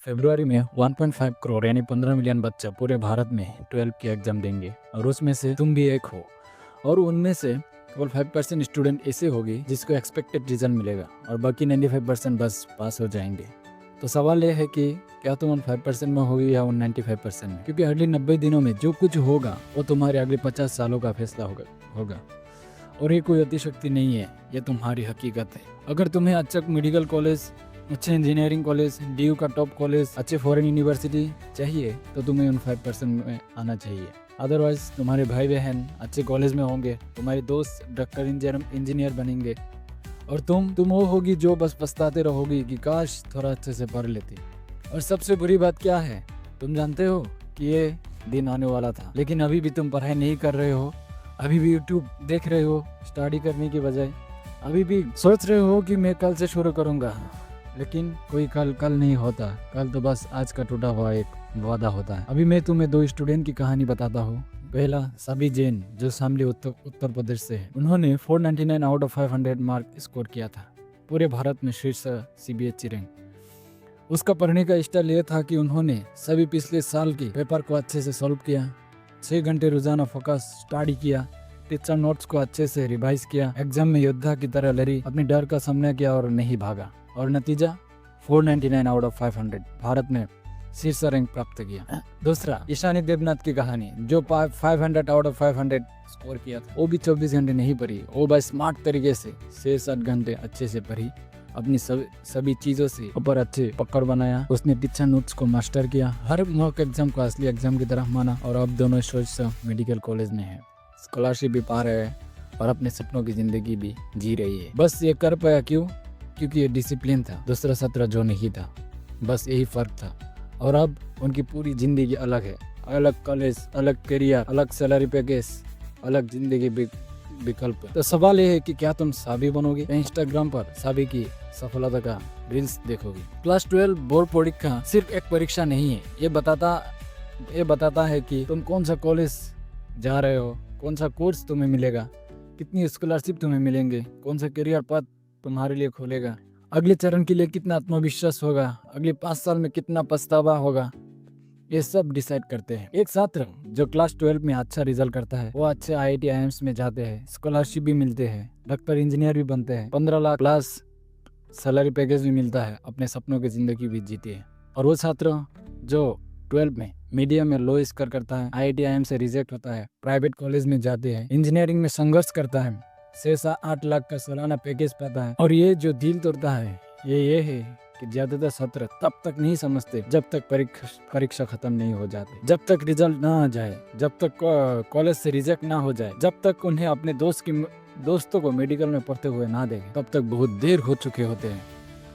फरवरी में 1.5 करोड़ यानी 15 मिलियन बच्चा पूरे भारत में 12 की एग्जाम देंगे और उसमें से तुम भी एक हो। और उनमें से केवल 5% स्टूडेंट ऐसे होगी जिसको एक्सपेक्टेड रिजल्ट मिलेगा और बाकी 95% बस पास हो जाएंगे। तो सवाल ये है कि क्या तुम उन 5% में होगी या उन 95% में, क्योंकि अगले 90 दिनों में जो कुछ होगा वो तुम्हारे अगले 50 सालों का फैसला होगा। और ये कोई अतिशक्ति नहीं है, ये तुम्हारी हकीकत है। अगर तुम्हें अच्छा मेडिकल कॉलेज, अच्छे इंजीनियरिंग कॉलेज, DU का टॉप कॉलेज, अच्छे फॉरेन यूनिवर्सिटी चाहिए तो तुम्हें उन 5% में आना चाहिए। अदरवाइज तुम्हारे भाई बहन अच्छे कॉलेज में होंगे, तुम्हारे दोस्त डॉक्टर इंजीनियर बनेंगे और तुम वो होगी जो बस पछताते रहोगी कि काश थोड़ा अच्छे से पढ़ लेती। और सबसे बुरी बात क्या है, तुम जानते हो कि ये दिन आने वाला था, लेकिन अभी भी तुम पढ़ाई नहीं कर रहे हो, अभी भी यूट्यूब देख रहे हो स्टडी करने की बजाय, अभी भी सोच रहे हो कि मैं कल से शुरू करूँगा। लेकिन कोई कल नहीं होता, कल तो बस आज का टूटा हुआ एक वादा होता है। अभी मैं तुम्हें 2 स्टूडेंट की कहानी बताता हूँ। पहला साबी जैन जो शामली उत्तर प्रदेश से है। उन्होंने 499 आउट ऑफ 500 मार्क स्कोर किया था, पूरे भारत में शीर्ष CBSE रैंक। उसका पढ़ने का स्टाइल ये था कि उन्होंने सभी पिछले साल के पेपर को अच्छे से सॉल्व किया, 6 घंटे रोजाना फोकस स्टडी किया, टीचर नोट्स को अच्छे से रिवाइज किया, एग्जाम में योद्धा की तरह लड़ी, अपने डर का सामना किया और नहीं भागा। और नतीजा 499 आउट ऑफ 500 भारत में शीर्ष रैंक प्राप्त किया। दूसरा ईशानी देवनाथ की कहानी जो 500 आउट ऑफ 500 स्कोर किया था। वो भी 24 घंटे नहीं पढ़ी, वो बस स्मार्ट तरीके से 6-7 घंटे अच्छे से पढ़ी, अपनी सभी चीजों से ऊपर अच्छे पकड़ बनाया। उसने टीचर नोट्स को मास्टर किया, हर मॉक एग्जाम को असली एग्जाम की तरह माना और अब दोनों सोच मेडिकल कॉलेज में है, स्कॉलरशिप भी पा रहे हैं और अपने सपनों की जिंदगी भी जी रही है। बस ये कर पाया क्यों? क्योंकि ये डिसिप्लिन था, दूसरा सत्र जो नहीं था, बस यही फर्क था। और अब उनकी पूरी जिंदगी अलग है, अलग कॉलेज, अलग करियर, अलग सैलरी पैकेज, अलग जिंदगी विकल्प। तो सवाल ये है कि क्या तुम साबी बनोगे या इंस्टाग्राम पर साबी की सफलता का रील्स देखोगे? क्लास 12 बोर्ड परीक्षा सिर्फ एक परीक्षा नहीं है, ये बताता है कि तुम कौन सा कॉलेज जा रहे हो, कौन सा कोर्स तुम्हें मिलेगा, कितनी स्कॉलरशिप तुम्हें मिलेंगे, कौन सा करियर पथ तुम्हारे लिए खोलेगा, अगले चरण के लिए कितना आत्मविश्वास होगा, अगले 5 साल में कितना पछतावा होगा, ये सब डिसाइड करते हैं। एक छात्र जो क्लास 12 में अच्छा रिजल्ट करता है वो अच्छे IIT IIMs में जाते हैं, स्कॉलरशिप भी मिलते हैं, डॉक्टर इंजीनियर भी बनते हैं, 15 लाख प्लस सैलरी पैकेज भी मिलता है, अपने सपनों की जिंदगी भी जीते हैं। और वो छात्र जो 12 में मीडियम में लो स्कोर करता है, IIT IIM से रिजेक्ट होता है, प्राइवेट कॉलेज में जाते हैं, इंजीनियरिंग में संघर्ष करता है, 6-8 लाख का सालाना पैकेज पाता है। और ये जो दिल तोड़ता है ये है कि ज्यादातर छात्र तब तक नहीं समझते जब तक परीक्षा खत्म नहीं हो जाती, जब तक रिजल्ट ना आ जाए, जब तक कॉलेज से रिजेक्ट ना हो जाए, जब तक उन्हें अपने दोस्तों को मेडिकल में पढ़ते हुए ना देखें, तब तक बहुत देर हो चुके होते हैं।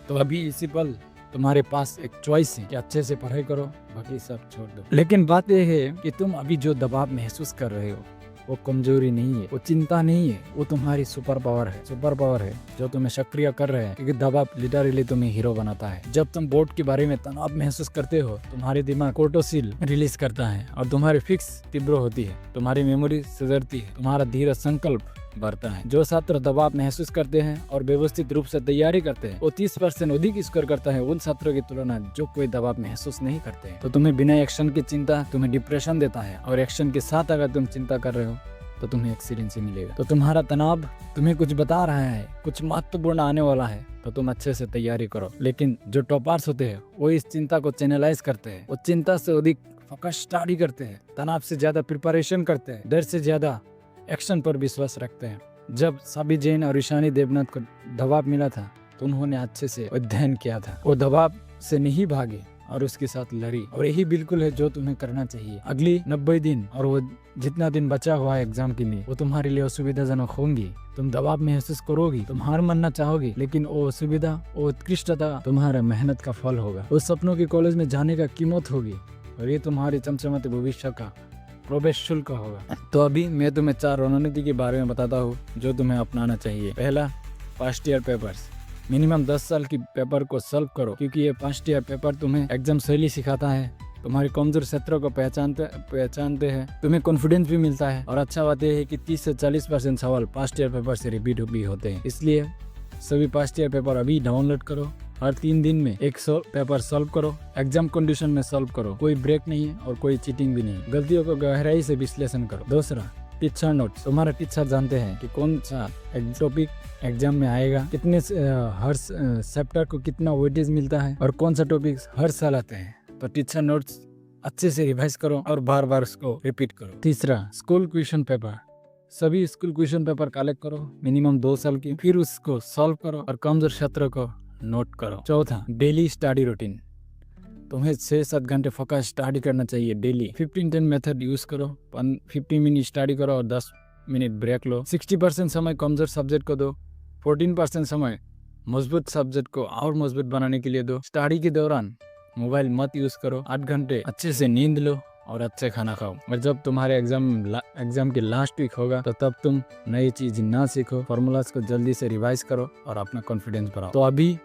तो अभी इसी पल तुम्हारे पास एक चॉइस है कि अच्छे से पढ़ाई करो, बाकी सब छोड़ दो। लेकिन बात यह है कि तुम अभी जो दबाव महसूस कर रहे हो वो कमजोरी नहीं है, वो चिंता नहीं है, वो तुम्हारी सुपर पावर है जो तुम्हें सक्रिय कर रहे हैं, क्योंकि दबाव लिटरली तुम्हें हीरो बनाता है। जब तुम बोर्ड के बारे में तनाव महसूस करते हो, तुम्हारे दिमाग कोर्टिसोल रिलीज करता है और तुम्हारी फिक्स तीव्र होती है, तुम्हारी मेमोरी सुधरती है, तुम्हारा धीरे संकल्प बढ़ता है। जो छात्र दबाव महसूस करते हैं और व्यवस्थित रूप से तैयारी करते हैं वो 30% अधिक स्कोर करता है उन छात्रों की तुलना जो कोई दबाव महसूस नहीं करते हैं। तो तुम्हें बिना एक्शन की चिंता तुम्हें डिप्रेशन देता है, और एक्शन के साथ अगर तुम चिंता कर रहे हो तो तुम्हें एक्सीलेंस मिलेगा। तो तुम्हारा तनाव तुम्हें कुछ बता रहा है, कुछ महत्वपूर्ण आने वाला है, तो तुम अच्छे से तैयारी करो। लेकिन जो टॉपर्स होते हैं वो इस चिंता को चैनलाइज करते हैं, वो चिंता से अधिक फोकस स्टडी करते हैं, तनाव से ज्यादा प्रिपरेशन करते हैं, डर से ज्यादा एक्शन पर विश्वास रखते हैं। जब साबी जैन और ईशानी देवनाथ को दबाव मिला था तो उन्होंने अच्छे से अध्ययन किया था, वो दबाव से नहीं भागे और उसके साथ लड़ी। और यही बिल्कुल है जो तुम्हें करना चाहिए। अगली 90 दिन और वो जितना दिन बचा हुआ है एग्जाम के लिए वो तुम्हारे लिए असुविधाजनक होंगी, तुम दबाव महसूस करोगी, तुम हार मानना चाहोगी, लेकिन वो असुविधा, वो उत्कृष्टता तुम्हारा मेहनत का फल होगा, उस सपनों के कॉलेज में जाने का कीमत होगी और ये तुम्हारे चमचमाते भविष्य का प्रवेश शुल्क होगा। तो अभी मैं तुम्हें 4 रणनीति के बारे में बताता हूँ जो तुम्हें अपनाना चाहिए। पहला, फर्स्ट ईयर पेपर्स। मिनिमम 10 साल की पेपर को सॉल्व करो, क्योंकि ये फर्स्ट ईयर पेपर तुम्हें एग्जाम शैली सिखाता है, तुम्हारे कमजोर क्षेत्रों को पहचानते हैं, तुम्हें कॉन्फिडेंस भी मिलता है। और अच्छा बात यह है कि 30 से 40% सवाल फर्स्ट ईयर पेपर से रिपीट भी होते हैं। इसलिए सभी फर्स्ट ईयर पेपर अभी डाउनलोड करो हर 3 दिन में एक पेपर सॉल्व करो, एग्जाम कंडीशन में सॉल्व करो, कोई ब्रेक नहीं है और कोई चीटिंग भी नहीं। गलतियों को गहराई से विश्लेषण करो। दूसरा, टीचर नोट्स। तुम्हारा टीचर जानते हैं कि कौन सा टॉपिक एग्जाम में आएगा, कितने हर चैप्टर को कितना वेटेज मिलता है और कौन सा टॉपिक हर साल आते हैं। तो टीचर नोट्स अच्छे से रिवाइज करो और बार बार उसको रिपीट करो। तीसरा, स्कूल क्वेश्चन पेपर। सभी स्कूल क्वेश्चन पेपर कलेक्ट करो मिनिमम 2 साल की, फिर उसको सॉल्व करो और कमजोर क्षेत्र को नोट करो। चौथा, डेली स्टडी रूटीन। तुम्हें 6-7 घंटे फोकस स्टडी करना चाहिए डेली। 15-10 मेथड यूज करो। 15 मिनट स्टडी करो और 10 मिनट ब्रेक लो। 60% समय कमजोर सब्जेक्ट को दो, 14% समय मजबूत सब्जेक्ट को और मजबूत बनाने के लिए दो। स्टडी के दौरान मोबाइल मत यूज करो। 8 घंटे अच्छे से नींद लो और अच्छे खाना खाओ। और जब तुम्हारे एग्जाम के लास्ट वीक होगा तो तब तुम नई चीज ना सीखो, फॉर्मूलाज को जल्दी से रिवाइज करो और अपना कॉन्फिडेंस बढ़ाओ। तो अभी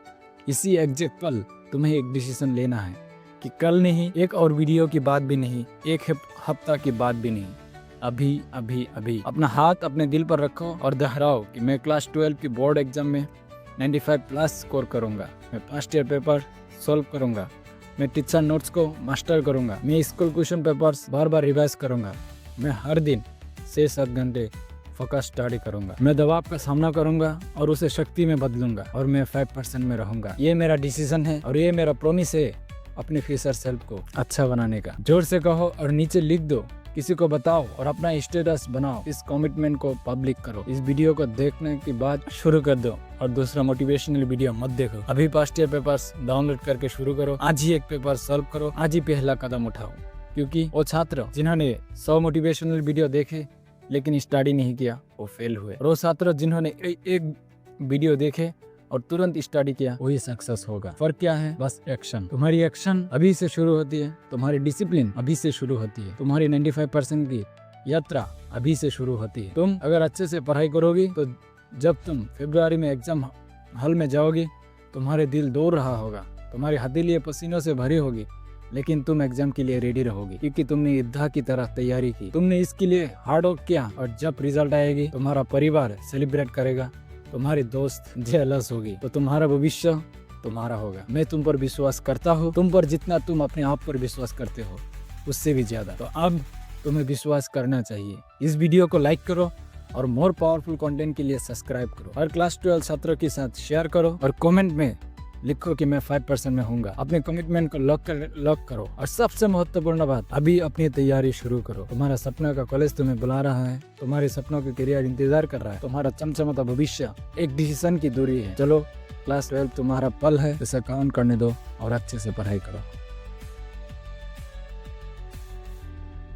इसी एग्जैक्ट पल तुम्हें एक डिसीजन लेना है कि कल नहीं, एक और वीडियो की बात भी नहीं, एक हफ्ता की बात भी नहीं, अभी अभी अभी अपना हाथ अपने दिल पर रखो और दोहराओ कि मैं क्लास 12 की बोर्ड एग्जाम में 95+ स्कोर करूंगा, मैं फर्स्ट ईयर पेपर सॉल्व करूंगा, मैं टीचर नोट्स को मास्टर करूंगा, मैं स्कूल क्वेश्चन पेपर्स बार बार रिवाइज करूंगा, मैं हर दिन 6-7 घंटे फोकस स्टडी करूंगा, मैं दबाव का सामना करूंगा और उसे शक्ति में बदलूंगा और मैं 5% में रहूंगा। ये मेरा डिसीजन है और ये मेरा प्रॉमिस है अपने फ्यूचर सेल्फ को अच्छा बनाने का। जोर से कहो और नीचे लिख दो, किसी को बताओ और अपना स्टेटस बनाओ। इस कमिटमेंट को पब्लिक करो। इस वीडियो को देखने के बाद शुरू कर दो और दूसरा मोटिवेशनल वीडियो मत देखो। अभी फर्स्ट ईयर पेपर्स डाउनलोड करके शुरू करो। आज ही एक पेपर सॉल्व करो, आज ही पहला कदम उठाओ। क्योंकि वो छात्र जिन्होंने 100 मोटिवेशनल वीडियो देखे लेकिन स्टडी नहीं किया वो फेल हुए, और वो छात्र जिन्होंने एक वीडियो देखे और तुरंत स्टडी किया वही सक्सेस होगा। फर्क क्या है? बस एक्शन। तुम्हारी एक्शन अभी से शुरू होती है, तुम्हारी डिसिप्लिन अभी से शुरू होती है, तुम्हारी 95% की यात्रा अभी से शुरू होती है। तुम अगर अच्छे से पढ़ाई करोगी तो जब तुम फरवरी में एग्जाम हॉल में जाओगी तुम्हारे दिल दौड़ रहा होगा, तुम्हारी हथेलियां पसीनों से भरी होगी, लेकिन तुम एग्जाम के लिए रेडी रहोगी क्योंकि तुमने योद्धा की तरह तैयारी की, तुमने इसके लिए हार्ड वर्क किया। और जब रिजल्ट आएगी तुम्हारा परिवार सेलिब्रेट करेगा, तुम्हारे दोस्त जेलस होगी, तो तुम्हारा भविष्य तुम्हारा होगा। मैं तुम पर विश्वास करता हूँ, तुम पर जितना तुम अपने आप पर विश्वास करते हो उससे भी ज्यादा। तो अब तुम्हें विश्वास करना चाहिए। इस वीडियो को लाइक करो और मोर पावरफुल कंटेंट के लिए सब्सक्राइब करो। हर क्लास 12 छात्रों के साथ शेयर करो और कमेंट में लिखो कि मैं 5% में होऊंगा। अपने कमिटमेंट को लॉक करो। और सबसे महत्वपूर्ण बात, अभी अपनी तैयारी शुरू करो। तुम्हारा सपना का कॉलेज तुम्हें बुला रहा है, तुम्हारे सपनों का करियर इंतजार कर रहा है, तुम्हारा चमचमाता भविष्य एक डिसीजन की दूरी है। चलो क्लास 12 तुम्हारा पल है, इसे काउंट करने दो और अच्छे से पढ़ाई करो।